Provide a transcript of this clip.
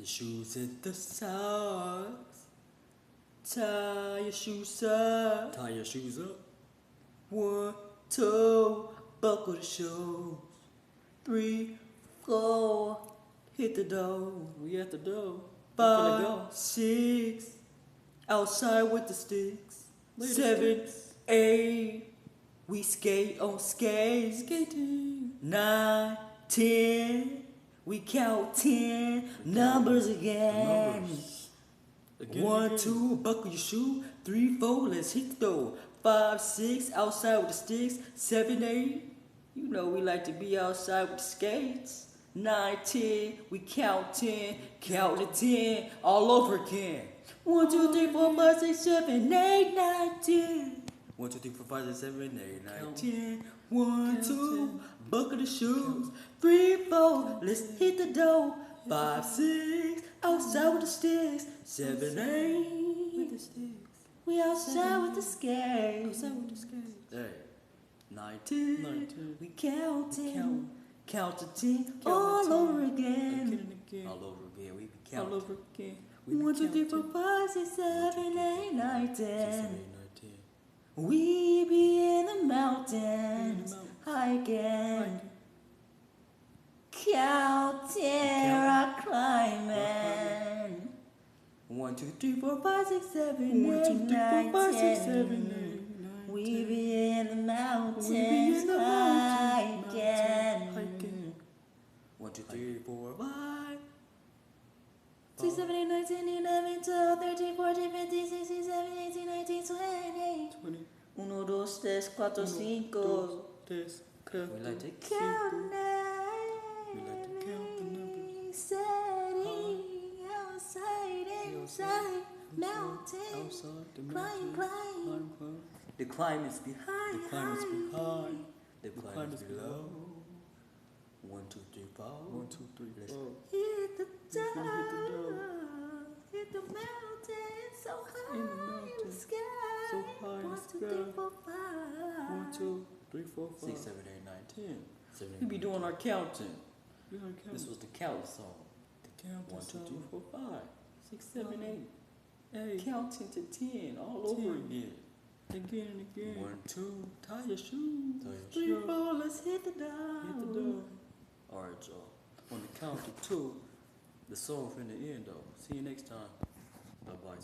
Your shoes hit the socks. Tie your shoes up. Tie your shoes up. 1, 2, buckle the shoes. 3, 4, hit the door. We at the door. 5, 6, outside with the sticks. 7, 8, we skate on skates. Skating. 9, 10, we count 10 numbers again. 1, 2, buckle your shoe. 3, 4, let's hit the door. 5, 6, outside with the sticks. 7, 8, you know we like to be outside with the skates. 9, 10, we count 10, count to 10, all over again. 1, 2, 3, 4, 5, 6, 7, 8, 9, 10. 1, 2, 3, 4, 5, 6, 7, 8, 9, 10. 1, 2, buckle the shoes. 3, 4, let's hit the door. 5, 6, outside with the sticks. 7, 8, with the sticks. We outside with the skates. Outside with the skates. Hey, 9, 10, we counting. Count to 10, all over again. All over again, we be counting. All over again. 1, 2, 3, 4, 5, 6, 7, 8, 9, 10. We be in the mountains, hiking, counting, rock climbing. 1, 2, 3, 4, 5, 6, 7, 8, 9, 10. We be in the mountains, hiking. 1, 2, 3, 4, 5, 6, 7, 8, 9, 10, 11, 12, 13, 14, 15, 16, 17, 18, 19, 20. 1, 2, 3, 4, 5. We like to count every setting, outside, inside, mountain, climb. The climb is behind. The climb is behind. The climb is below. 1, 2, 3, 4. 1, 2, 3, 4. Hit the door. Hit the mountain. So high in the sky. So high in the sky. 1, 2, 3, 4, 5. 1, 2, 3, 4, 5. 6, 7, 8, 9, 10. We be doing our counting. This was the count song. The count 1, 2, 3, 4, 5. 6, 7, 8. Counting to 10 all over again. Again and again. 1, 2, tie your shoes. 3, 4, let's hit the door. Hit the door. Alright, y'all. On the count of 2, the song finna end though. See you next time. Bye bye.